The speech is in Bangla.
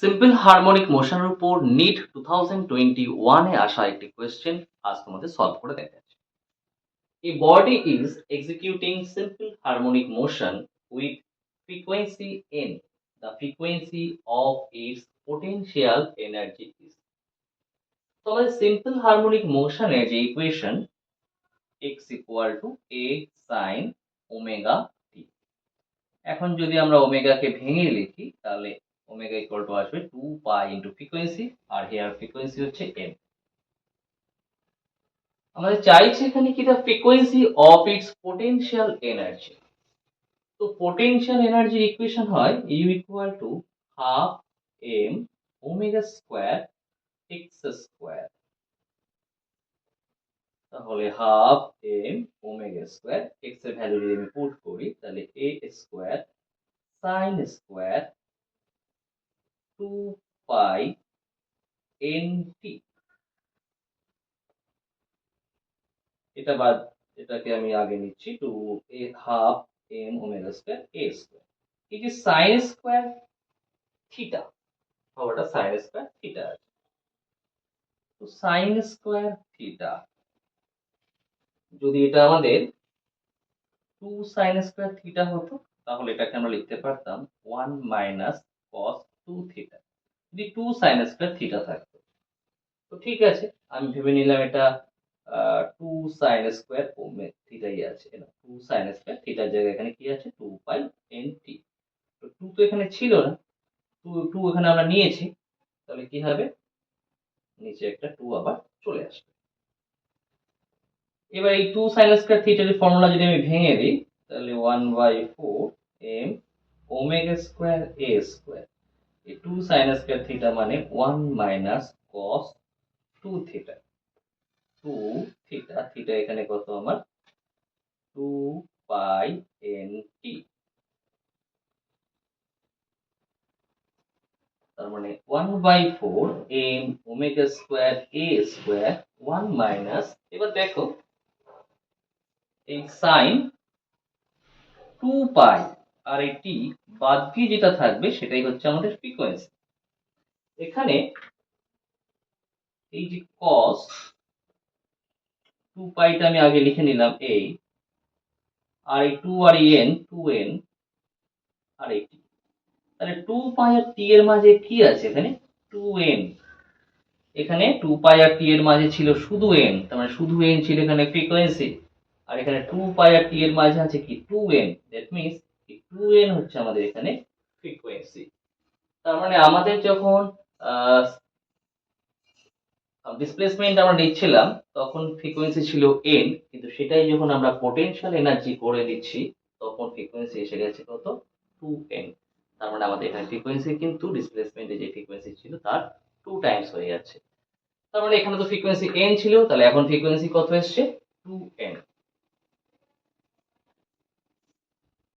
সিম্পল হারমোনিক মোশনের উপর নিট 2021 এ আসা একটি কোয়েশ্চেন আজ তোমাদের সলভ করে দেখাচ্ছি। A body is executing simple harmonic motion with frequency n. The frequency of its potential energy is. তো আমাদের সিম্পল হারমোনিক মোশনের যে equation x equal to a sin omega t। এখন যদি আমরা ওমেগাকে ভেঙে লিখি তাহলে ওমেগা ইকুয়াল টু আসবে 2 পাই ইন্টু ফ্রিকোয়েন্সি, আর হেয়ার ফ্রিকোয়েন্সি হচ্ছে n। আমাদের চাইছে এখানে কি, the frequency of its potential energy. তো পোটেনশিয়াল এনার্জির ইকুয়েশন হয় U equal to half m omega square x square. তাহলে half m omega square, x এর ভ্যালু যদি আমি পুট করি তাহলে a square sine square 2 pi n t. এটা বাদ, এটাকে আমি আগে নিচ্ছি to a half m omega square A square. এই যে সাইন স্কোয়ার থিটা, ওটা সাইন স্কোয়ার থিটা আছে। তো সাইন স্কোয়ার থিটা, যদি এটা আমাদের 2 সাইন স্কোয়ার থিটা হতো তাহলে এটাকে আমরা লিখতে পারতাম 1 মাইনাস কস 2 থিটা, যদি 2 সাইন স্কোয়ার থিটা থাকতো। তো ঠিক আছে, আমি ভেবে নিলাম এটা 2 সাইন স্কোয়ার থিটাই আছে। 2 সাইন স্কোয়ার থিটার জায়গায় এখানে কি আছে, 2 পাই এন টি। তো 2 তো এখানে ছিল না, 2 এখানে আমরা নিয়েছি, তাহলে কি হবে, নিচে একটা 2 আবার চলে আসবে। এবার এই 2 সাইন স্কোয়ার থিটার ফর্মুলা যদি আমি ভেঙে দিই তাহলে 1/4 এম ওমেগা স্কোয়ার এ স্কোয়ার। এই 2 সাইন স্কোয়ার থিটা মানে 1 minus cos 2 theta. 2 theta, theta এখানে কত আমার 2 পাই এন টি। তার মানে 1/4 এম ওমেগা স্কোয়ার এ স্কোয়ার 1 মাইনাস, এবার দেখো এই সাইন 2 পাই আর এই টি বাদ দিয়ে যেটা থাকবে সেটাই হচ্ছে আমাদের ফ্রিকোয়েন্সি। এখানে এই যে cos 2 পাইটা আমি আগে লিখে নিলাম এই, আর এই 2 আর n 2n আর এই t। তাহলে 2 পাই আর t এর মাঝে কি আছে, এখানে 2n। এখানে 2 পাই আর t এর মাঝে ছিল শুধু n, তার মানে শুধু n ছিল এখানে ফ্রিকোয়েন্সি। আর এখানে 2 পাই আর t এর মাঝে আছে কি 2n, দ্যাট মিন্স 2n হচ্ছে আমাদের এখানে ফ্রিকোয়েন্সি। তার মানে আমাদের যখন ডিসপ্লেসমেন্ট আমরা নিচ্ছিলাম তখন ফ্রিকোয়েন্সি ছিল n, কিন্তু সেটাই যখন আমরা পোটেনশিয়াল এনার্জি করে দিচ্ছি তখন ফ্রিকোয়েন্সি এসে গেছে কত, 2n। তার মানে আমাদের এখানে ফ্রিকোয়েন্সি কিন্তু ডিসপ্লেসমেন্টে যে ফ্রিকোয়েন্সি ছিল তার 2 টাইমস হয়ে যাচ্ছে। তার মানে এখানে তো ফ্রিকোয়েন্সি n ছিল, তাহলে এখন ফ্রিকোয়েন্সি কত এসছে, 2n।